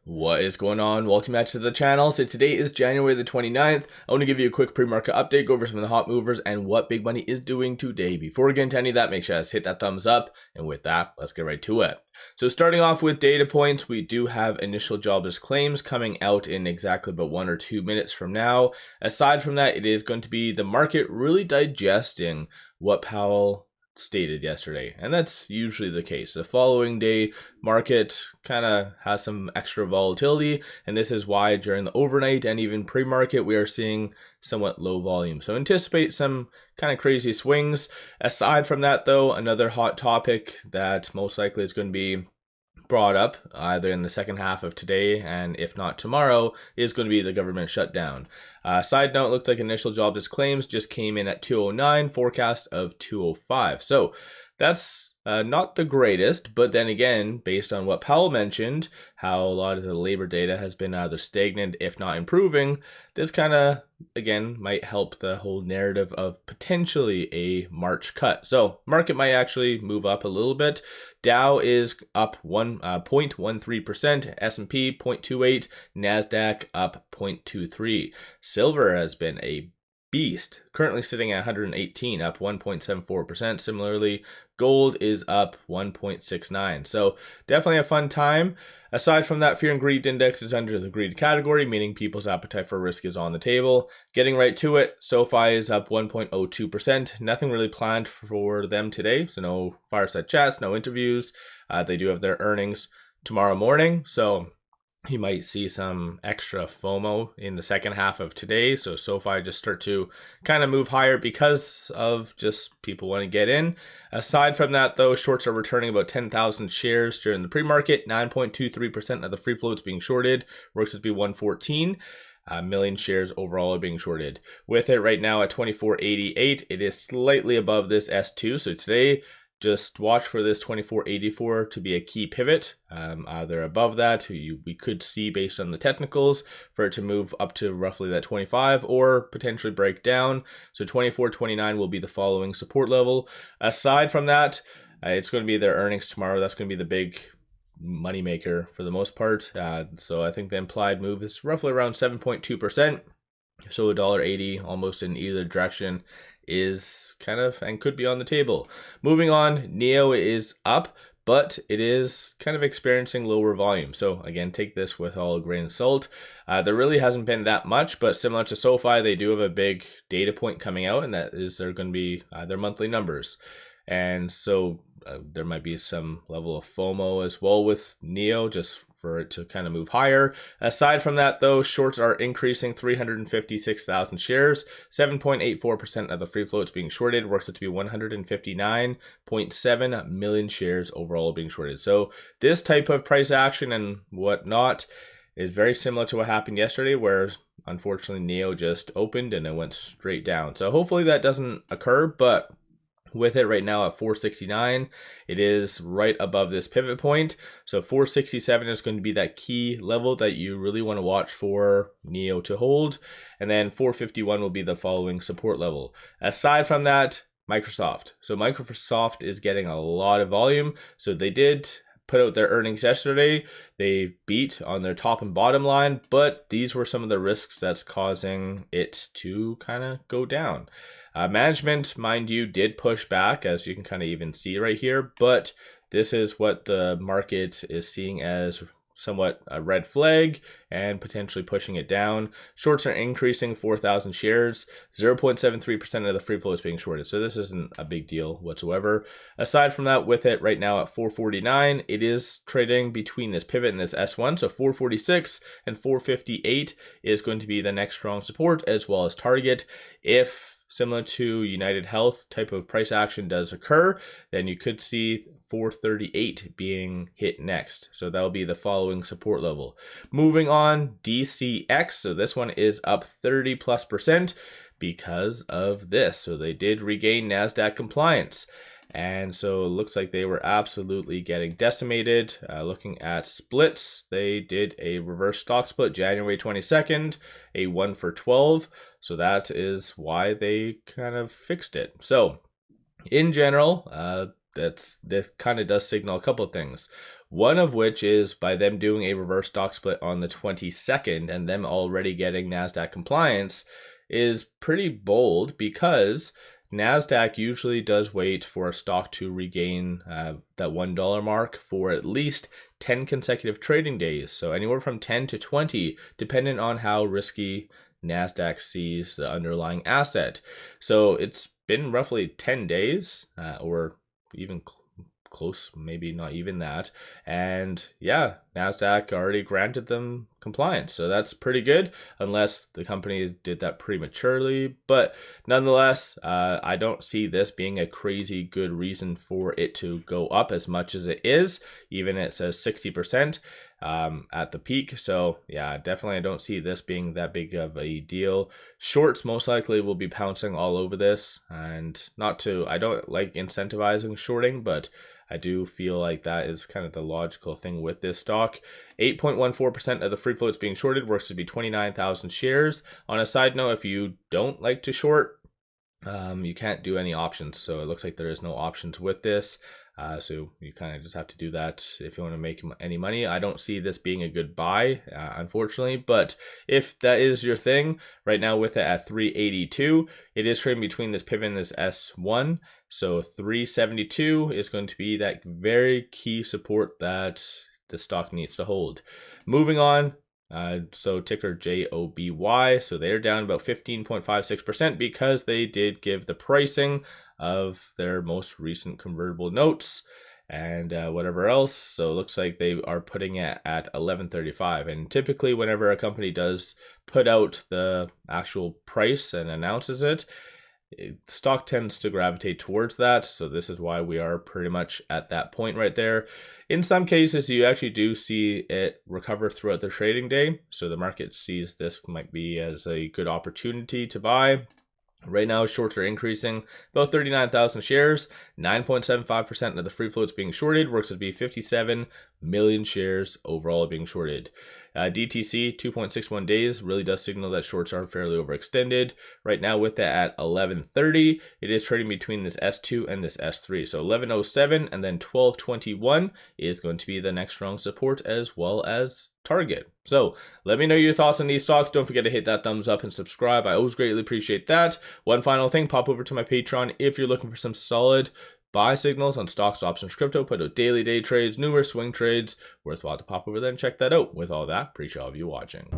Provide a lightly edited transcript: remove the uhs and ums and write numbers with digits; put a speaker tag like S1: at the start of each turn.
S1: What is going on? Welcome back to the channel. So today is January the 29th. I want to give you a quick pre-market update, go over some of the hot movers and what big money is doing today. Before we get into any of that, make sure to hit that thumbs up. And with that, let's get right to it. So starting off with data points, we do have initial jobless claims coming out in exactly about 1 or 2 minutes from now. Aside from that, it is going to be the market really digesting what Powell stated yesterday, and that's usually the case. The following day market kind of has some extra volatility, and this is why during the overnight and even pre-market we are seeing somewhat low volume. So anticipate some kind of crazy swings. Aside from that though, another hot topic that most likely is going to be brought up either in the second half of today and if not tomorrow is going to be the government shutdown. Side note, looks like initial jobless claims just came in at 209, forecast of 205. So that's not the greatest, but then again, based on what Powell mentioned, how a lot of the labor data has been either stagnant, if not improving, this kind of, again, might help the whole narrative of potentially a March cut. So market might actually move up a little bit. Dow is up 0.13%, S&P 0.28, NASDAQ up 0.23. Silver has been a beast, currently sitting at 118, up 1.74%. Similarly, gold is up 1.69. So definitely a fun time. Aside from that, fear and greed index is under the greed category, meaning people's appetite for risk is on the table. Getting right to it, SoFi is up 1.02%. Nothing really planned for them today, so no fireside chats, no interviews. They do have their earnings tomorrow morning, so you might see some extra FOMO in the second half of today. So SoFi just start to kind of move higher because of just people want to get in. Aside from that, though, shorts are returning about 10,000 shares during the pre-market. 9.23% of the free floats being shorted. Works to be 114. Million shares overall are being shorted. With it right now at 24.88, it is slightly above this S2. So today, just watch for this 24.84 to be a key pivot, either above that, we could see based on the technicals for it to move up to roughly that 25 or potentially break down. So 24.29 will be the following support level. Aside from that, it's going to be their earnings tomorrow. That's going to be the big moneymaker for the most part. So I think the implied move is roughly around 7.2%. So $1.80 almost in either direction is kind of and could be on the table. Moving on, NIO is up, but it is kind of experiencing lower volume. So again, take this with all a grain of salt. There really hasn't been that much, but similar to SoFi, they do have a big data point coming out, and that is they're going to be their monthly numbers. And so there might be some level of FOMO as well with NIO, just for it to kind of move higher. Aside from that, though, shorts are increasing 356,000 shares. 7.84% of the free float is being shorted. Works out to be 159.7 million shares overall being shorted. So this type of price action and whatnot is very similar to what happened yesterday, where unfortunately NIO just opened and it went straight down. So hopefully that doesn't occur, but with it right now at 469, it is right above this pivot point. So 467 is going to be that key level that you really want to watch for NIO to hold. And then 451 will be the following support level. Aside from that, Microsoft. So Microsoft is getting a lot of volume. So they did put out their earnings yesterday. They beat on their top and bottom line, but these were some of the risks that's causing it to kind of go down. Management, mind you, did push back, as you can kind of even see right here, but this is what the market is seeing as somewhat a red flag and potentially pushing it down. Shorts are increasing 4,000 shares. 0.73% of the free float is being shorted. So this isn't a big deal whatsoever. Aside from that, with it right now at 449, it is trading between this pivot and this S1. So 446 and 458 is going to be the next strong support as well as target. If similar to United Health type of price action does occur, then you could see 438 being hit next. So that'll be the following support level. Moving on, DCX. So this one is up 30+% because of this. So they did regain NASDAQ compliance. And so it looks like they were absolutely getting decimated. Looking at splits, they did a reverse stock split January 22nd, a 1-for-12. So that is why they kind of fixed it. So in general, this kind of does signal a couple of things. One of which is by them doing a reverse stock split on the 22nd and them already getting NASDAQ compliance is pretty bold, because NASDAQ usually does wait for a stock to regain that $1 mark for at least 10 consecutive trading days. So anywhere from 10 to 20, depending on how risky NASDAQ sees the underlying asset. So it's been roughly 10 days or even close, maybe not even that. And yeah, NASDAQ already granted them compliance. So that's pretty good, unless the company did that prematurely. But nonetheless, I don't see this being a crazy good reason for it to go up as much as it is, even it says 60% at the peak. So yeah, definitely I don't see this being that big of a deal. Shorts most likely will be pouncing all over this, and I don't like incentivizing shorting, but I do feel like that is kind of the logical thing with this stock. 8.14% of the free floats being shorted, works to be 29,000 shares. On a side note, if you don't like to short, you can't do any options. So it looks like there is no options with this. So you kind of just have to do that if you want to make any money. I don't see this being a good buy, unfortunately, but if that is your thing, right now with it at 382, it is trading between this pivot and this S1. So 372 is going to be that very key support that the stock needs to hold. Moving on. So ticker JOBY, so they're down about 15.56% because they did give the pricing of their most recent convertible notes and whatever else. So it looks like they are putting it at 11.35. And typically whenever a company does put out the actual price and announces it, stock tends to gravitate towards that. So this is why we are pretty much at that point right there. In some cases, you actually do see it recover throughout the trading day. So the market sees this might be as a good opportunity to buy. Right now, shorts are increasing about 39,000 shares, 9.75% of the free floats being shorted, works to be 57 million shares overall being shorted. DTC 2.61 days really does signal that shorts are fairly overextended. Right now with that at 11:30, it is trading between this S2 and this S3. So 11:07 and then 12:21 is going to be the next strong support as well as target. So let me know your thoughts on these stocks. Don't forget to hit that thumbs up and subscribe. I always greatly appreciate that. One final thing, pop over to my Patreon if you're looking for some solid buy signals on stocks, options, crypto. Put out daily day trades, numerous swing trades. Worthwhile to pop over there and check that out. With all that, appreciate all of you watching.